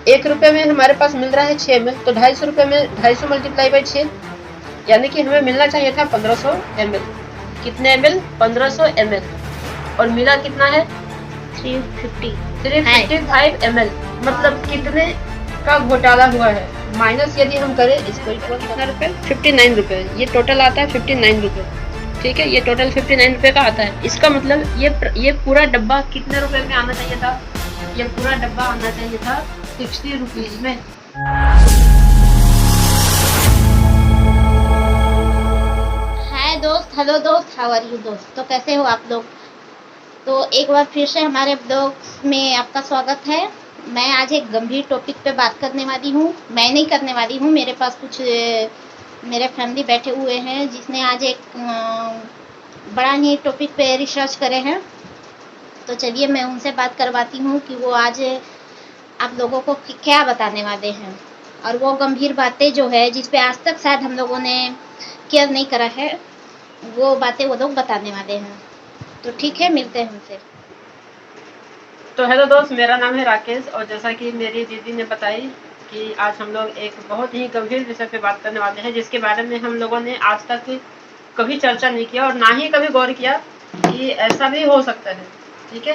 ₹1 में हमारे पास मिल रहा है 6 ml, तो ₹250 में 250 मल्टीप्लाई बाई 6, यानी कि हमें मिलना चाहिए था 1500 ml। कितने ml? 1500 ml। और मिला कितना है? 355 ml। मतलब कितने का घोटाला हुआ है? माइनस यदि हम करें इसको कितना रुपए? 59 रुपए। ये टोटल आता है 59 रुपए। ठीक है, ये टोटल 59 रुपए का आता है। इसका मतलब ये पूरा डब्बा कितने रुपए में आना चाहिए था? ये पूरा डब्बा आना चाहिए था 60 रुपीज में। हाय दोस्त, हेलो दोस्त, हाउ आर यू दोस्त। तो कैसे हो आप लोग? तो एक बार फिर से हमारे ब्लॉग्स में आपका स्वागत है। मैं आज एक गंभीर टॉपिक पे बात करने वाली हूँ। मैं नहीं करने वाली हूँ, मेरे पास कुछ मेरे फैमिली बैठे हुए हैं जिसने आज एक बड़ा ही टॉपिक पे रिसर्च करे हैं। तो चलिए मैं उनसे बात करवाती हूँ कि वो आज आप लोगों को क्या बताने वाले हैं, और वो गंभीर बातें जो है जिस पे आज तक शायद हम लोगों ने केयर नहीं करा है, वो बातें वो लोग बताने वाले हैं। तो ठीक है, मिलते हैं उनसे। तो हेलो दोस्त, मेरा नाम है राकेश, और जैसा कि मेरी दीदी ने बताई कि आज हम लोग एक बहुत ही गंभीर विषय पे बात करने वाले हैं, जिसके बारे में हम लोगों ने आज तक कभी चर्चा नहीं किया और ना ही कभी गौर किया कि ऐसा भी हो सकता है। ठीक है,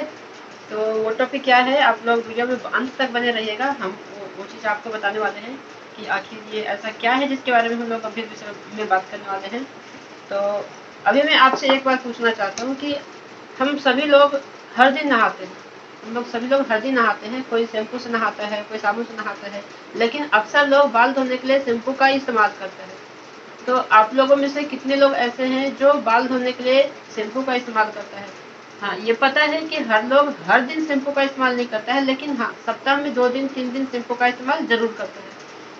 तो वो टॉपिक क्या है, आप लोग वीडियो में अंत तक बने रहिएगा। हम वो चीज़ आपको बताने वाले हैं कि आखिर ये ऐसा क्या है जिसके बारे में हम लोग गंभीर विषय में बात करने वाले हैं। तो अभी मैं आपसे एक बात पूछना चाहता हूँ कि हम सभी लोग हर दिन नहाते हैं। हम लोग सभी लोग हर दिन नहाते हैं। कोई शैम्पू से नहाता है, कोई साबुन से नहाता है, लेकिन अक्सर लोग बाल धोने के लिए शैम्पू का इस्तेमाल करते हैं। तो आप लोगों में से कितने लोग ऐसे हैं जो बाल धोने के लिए शैम्पू का इस्तेमाल करता है? हाँ, ये पता है कि हर लोग हर दिन शैम्पू का इस्तेमाल नहीं करता है, लेकिन हाँ, सप्ताह में 2 दिन 3 दिन शैम्पू का इस्तेमाल जरूर करते हैं।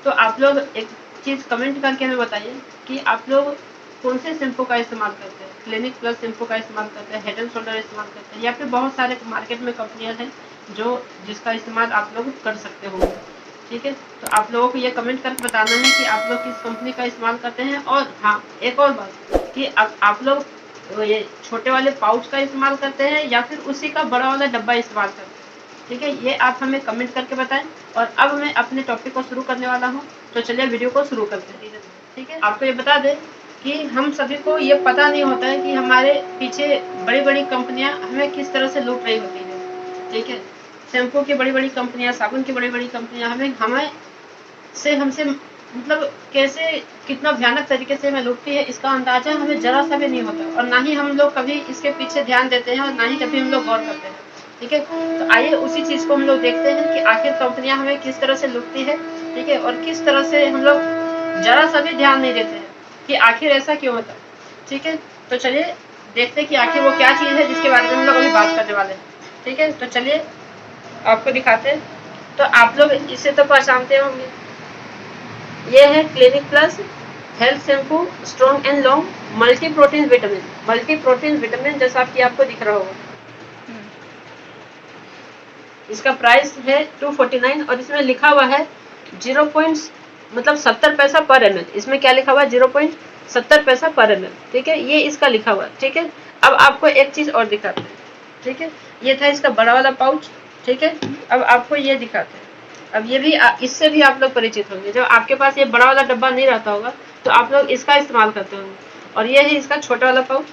तो आप लोग एक चीज़ कमेंट करके हमें बताइए कि आप लोग कौन से शैम्पू का इस्तेमाल करते हैं? क्लिनिक प्लस शैम्पू का इस्तेमाल करते हैं, हेड एंड शोल्डर इस्तेमाल करते हैं, या फिर बहुत सारे मार्केट में कंपनियां हैं जिसका इस्तेमाल आप लोग कर सकते होंगे। ठीक है, तो आप लोगों को ये कमेंट करके बताना है कि आप लोग किस कंपनी का इस्तेमाल करते हैं। और हाँ, एक और बात कि आप लोग ये छोटे वाले पाउच का इस्तेमाल करते हैं या फिर उसी का बड़ा वाला डब्बा इस्तेमाल करते हैं। ठीक है, ये आप हमें कमेंट करके बताएं। और अब मैं अपने टॉपिक को शुरू करने वाला हूँ, तो चलिए वीडियो को शुरू करते हैं। ठीक है, आपको ये बता दें कि हम सभी को ये पता नहीं होता है कि हमारे पीछे बड़ी बड़ी कंपनियां हमें किस तरह से लूट रही होती है। ठीक है, शैम्पू की बड़ी बड़ी कंपनियां, साबुन की बड़ी बड़ी कंपनियां हमसे मतलब कैसे, कितना भयानक तरीके से हमें लूटती है, इसका अंदाजा हमें जरा सा भी नहीं होता, और ना ही हम लोग कभी इसके पीछे ध्यान देते हैं और ना ही कभी हम लोग गौर करते हैं। ठीक है, तो आइए उसी चीज़ को हम लोग देखते हैं कि आखिर कंपनियां हमें किस तरह से लूटती है। ठीक है, और किस तरह से हम लोग जरा सा भी ध्यान नहीं देते हैं कि आखिर ऐसा क्यों होता है। ठीक है, तो चलिए देखते हैं कि आखिर वो क्या चीज़ है जिसके बारे में हम लोग अभी बात करने वाले हैं। ठीक है, तो चलिए आपको दिखाते हैं। तो आप लोग इसे तो पहचानते होंगे, ये है clinic plus health shampoo strong and long multi protein vitamin. Multi protein vitamin जैसा कि आपको दिख रहा होगा। इसका प्राइस है 249 और इसमें लिखा हुआ है 70 पैसा पर ml। इसमें क्या लिखा हुआ है? 0.70 पैसा पर ml। ठीक है, ये इसका लिखा हुआ है। ठीक है, अब आपको एक चीज और दिखाते हैं। ठीक है, ये था इसका बड़ा वाला पाउच। ठीक है, अब आपको ये दिखाते हैं। अब ये भी इससे भी आप लोग परिचित होंगे। जब आपके पास ये बड़ा वाला डब्बा नहीं रहता होगा तो आप लोग इसका इस्तेमाल करते होंगे। और ये है इसका छोटा वाला पाउच।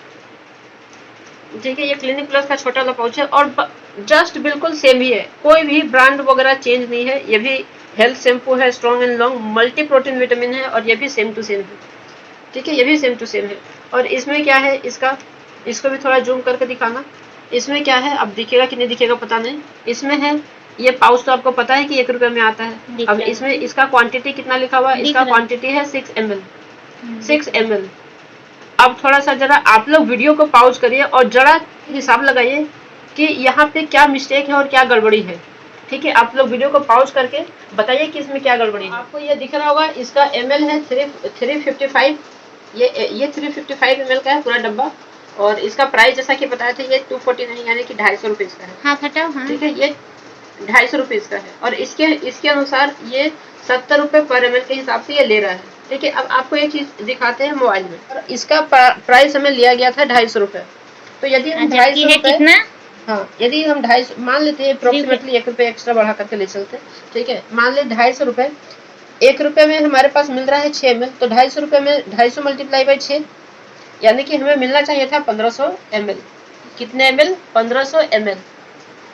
ठीक है, ये क्लिनिक प्लस का छोटा वाला पाउच है और जस्ट बिल्कुल सेम ही है, कोई भी ब्रांड वगैरह चेंज नहीं है। ये भी हेल्थ शैम्पू है, strong and long multi protein vitamin है, और ये भी सेम टू सेम है। ठीक है, ये भी सेम टू सेम है। और इसमें क्या है, इसको भी थोड़ा जूम करके दिखाना। इसमें क्या है, अब दिखेगा कि नहीं दिखेगा पता नहीं। इसमें है ये पाउच, तो आपको पता है कि ₹1 में आता है। अब इसमें इसका क्वांटिटी कितना लिखा हुआ है? इसका क्वांटिटी है 6 ml। 6 ml। अब थोड़ा सा जरा आप लोग वीडियो को पॉज करिए और जरा हिसाब लगाइए कि यहाँ पे क्या मिस्टेक है और क्या गड़बड़ी है। ठीक है, आप लोग वीडियो को पॉज करके बताइए कि इसमें क्या गड़बड़ी है। आपको ये दिख रहा होगा, इसका ml है 355। ये 355 ml का है पूरा डब्बा, और इसका प्राइस जैसा कि बताया था ये 249 यानी कि 250 रुपीज का है। हाँ फटाओ, हाँ। ठीक है, ये 250 रुपीज का है, और इसके अनुसार ये 70 रुपए पर ml के हिसाब से ये ले रहा है। ठीक है, अब आपको एक चीज दिखाते हैं मोबाइल में। और इसका प्राइस हमें लिया गया था 250 रुपए। तो यदि हम 250 रुपए, हाँ, यदि हम 250 मान लेते हैं अप्रोक्सीमेटली 1 रुपये एक्स्ट्रा बढ़ा करके ले चलते हैं, ठीक है। मान ले 250 रुपये, 1 रुपये में हमारे पास मिल रहा है 6 ml, तो 250 रुपये में 250 मल्टीप्लाई बाई 6, यानी कि हमें मिलना चाहिए था 1500 ml। कितने ml? 1500 ml।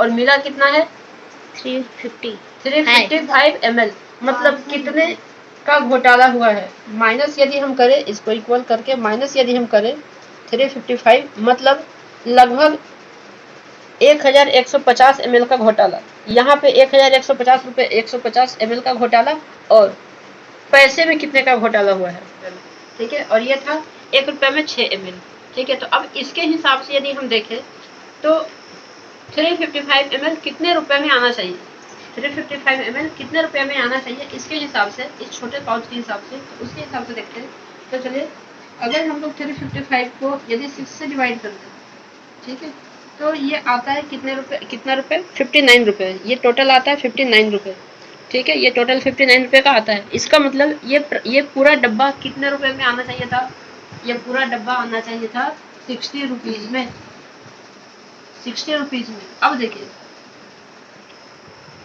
और मिला कितना है? 355 ml। मतलब कितने का घोटाला हुआ है? माइनस यदि हम करें, इसको इक्वल करके माइनस यदि हम करें 355, मतलब लगभग 1150 ml का घोटाला। यहाँ पे 1150 रुपये 150 ml का घोटाला, और पैसे में कितने का घोटाला हुआ है, ठीक है। और ये था 1 रुपये में 6 ml, ठीक है। तो अब इसके हिसाब से यदि हम देखें तो 355 ml कितने रुपए में आना चाहिए? 355 ml कितने रुपए में आना चाहिए? इसके हिसाब से, इस छोटे पाउच के हिसाब से, तो उसके हिसाब से देखते हैं। तो चलिए, अगर हम लोग 355 को यदि 6 से डिवाइड करते हैं, ठीक है, तो ये आता है कितने रुपए? कितना रुपए? 59 रुपए। ये टोटल आता है 59 रुपए, ठीक है। ये टोटल 59 रुपए का आता है। इसका मतलब ये पूरा डब्बा कितने रुपए में आना चाहिए था? ये पूरा डब्बा आना चाहिए था 60 रुपीज में, 60 रुपीज में। अब देखिए,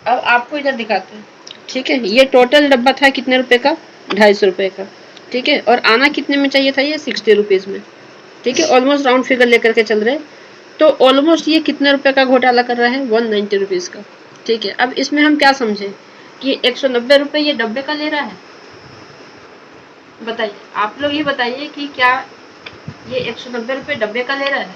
अब आपको इधर दिखाते हैं, ठीक है। ये टोटल डब्बा था कितने रुपए का? 250 रुपए का, ठीक है। और आना कितने में चाहिए था? ये 60 रुपीज में, ठीक है। ऑलमोस्ट राउंड फिगर लेकर के चल रहे हैं, तो ऑलमोस्ट ये कितने रुपए का घोटाला कर रहा है? 190 रुपीज का, ठीक है। अब इसमें हम क्या समझे कि 190 रुपए ये डब्बे का ले रहा है? बताइए, आप लोग ये बताइए कि क्या ये 190 रुपए डब्बे का ले रहा है?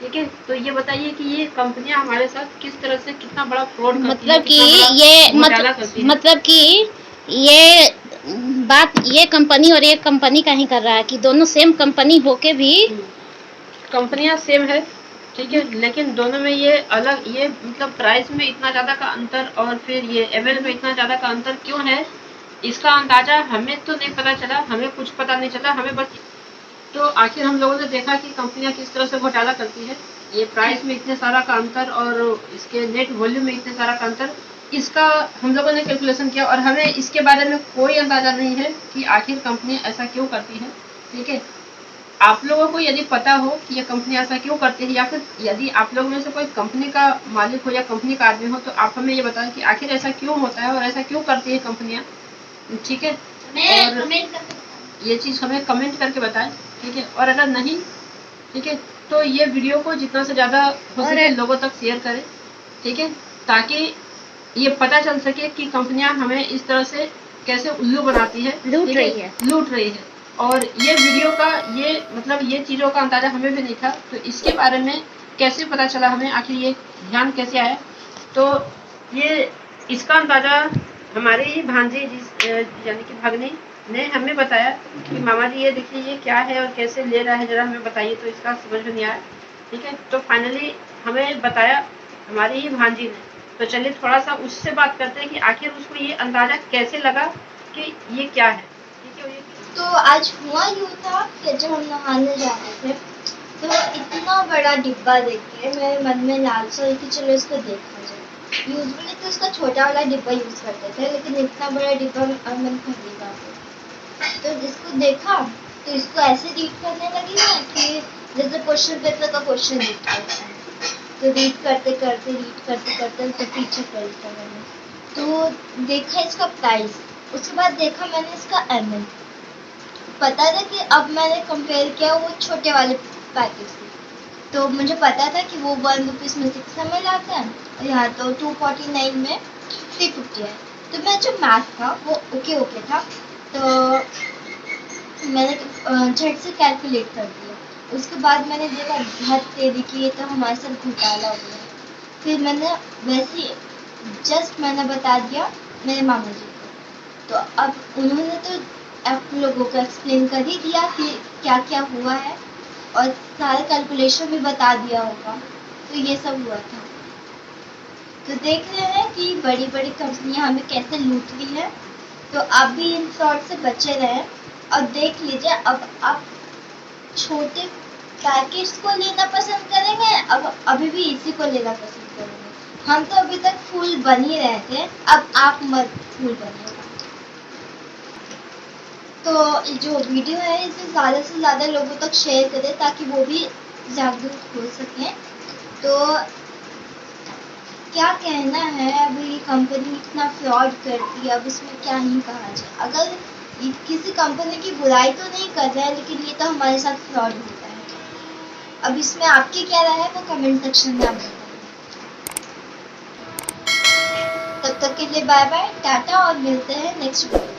ठीक है। तो ये बताइए कि ये कंपनियां हमारे साथ किस तरह से कितना बड़ा फ्रॉड करती मतलब है, कि ये मतलब कि ये बात ये कंपनी और ये कंपनी का ही कर रहा है कि दोनों सेम कंपनी होके भी कंपनियां सेम है, ठीक है, लेकिन दोनों में ये अलग, ये मतलब प्राइस में इतना ज्यादा का अंतर, और फिर ये एवरेज में इतना ज्यादा का अंतर क्यों है, इसका अंदाजा हमें तो नहीं पता चला, हमें कुछ पता नहीं चला, हमें बस तो आखिर हम लोगों ने देखा कि कंपनियां किस तरह से घोटाला करती है। ये प्राइस में इतने सारा का अंतर और इसके नेट वॉल्यूम में इतने सारा का अंतर, इसका हम लोगों ने कैलकुलेशन किया, और हमें इसके बारे में कोई अंदाजा नहीं है कि आखिर कंपनी ऐसा क्यों करती है, ठीक है। आप लोगों को यदि पता हो कि ये कंपनी ऐसा क्यों करती है, या फिर यदि आप लोगों में से कोई कंपनी का मालिक हो या कंपनी का आदमी हो, तो आप हमें ये बताएं कि आखिर ऐसा क्यों होता है और ऐसा क्यों करती है कंपनियां, ठीक है। और ये चीज़ हमें कमेंट करके बताएं, ठीक है। और अगर नहीं, ठीक है, तो ये वीडियो को जितना से ज़्यादा हो सके लोगों तक शेयर करें, ठीक है, ताकि ये पता चल सके कि कंपनियां हमें इस तरह से कैसे उल्लू बनाती है, लूट रही है। और ये वीडियो का ये मतलब ये चीज़ों का अंदाजा हमें भी नहीं था, तो इसके बारे में कैसे पता चला हमें, आखिर ये ध्यान कैसे आया, तो ये इसका अंदाजा हमारे ही भांजे यानी कि भाग्नी ने हमें बताया कि मामा जी ये देखिए ये क्या है और कैसे ले रहा है, जरा हमें बताइए। तो इसका समझ में नहीं आया, ठीक है। तो फाइनली हमें बताया हमारी ही भांजी ने। तो चलिए थोड़ा सा उससे बात करते हैं कि आखिर उसको ये अंदाजा कैसे लगा कि ये क्या है, ठीक है। तो आज हुआ यूँ था कि जब हम नहाने जा रहे थे, तो इतना बड़ा डिब्बा देख के मेरे मन में लालसा हुई कि चलो इसको देखा जाए। यूजुअली तो इसका छोटा वाला डिब्बा यूज़ करते थे, लेकिन इतना बड़ा डिब्बा मैंने पहली बार देखा। तो जिसको देखा तो इसको ऐसे रीड करने लगी ना कि जैसे क्वेश्चन पेपर का क्वेश्चन रीड करते हैं, तो रीड करते करते उसके पीछे पढ़ था मैंने। तो देखा इसका प्राइस, उसके बाद देखा मैंने इसका ml, पता था कि अब मैंने कंपेयर किया वो छोटे वाले पैकेट से, तो मुझे पता था कि वो 1 रुपीज़ में 6 ml आता है और यहाँ तो 249 में 350 है। तो मेरा जो मैथ था वो ओके था, तो मैंने झट से कैलकुलेट कर दिया। उसके बाद मैंने देखा बहुत तेजी की ये तो हमारे साथ घोटाला हो गया। फिर मैंने वैसे जस्ट मैंने बता दिया मेरे मामा जी को, तो अब उन्होंने तो आप लोगों को एक्सप्लेन कर ही दिया कि क्या क्या हुआ है और सारा कैलकुलेशन भी बता दिया होगा। तो ये सब हुआ था। तो देख रहे हैं कि बड़ी बड़ी कंपनियां हमें कैसे लूट रही है, तो आप भी इन फ्रॉड से बचे रहें। और देख लीजिए, अब आप छोटे पैकेट्स को लेना पसंद करेंगे, अब अभी भी इसी को लेना पसंद करेंगे। हम तो अभी तक फूल बन ही रहे थे, अब आप मत फूल बनिएगा। तो जो वीडियो है इसे ज़्यादा से ज़्यादा लोगों तक शेयर करें ताकि वो भी जागरूक हो सकें तो क्या कहना है, अभी कंपनी इतना फ्रॉड करती है, अब इसमें क्या ही कहा जाए। अगर किसी कंपनी की बुराई तो नहीं कर रहा है, लेकिन ये तो हमारे साथ फ्रॉड होता है। अब इसमें आपकी क्या राय है वो कमेंट सेक्शन में आप बताइए। तब तक के लिए बाय बाय, टाटा, और मिलते हैं नेक्स्ट वीडियो।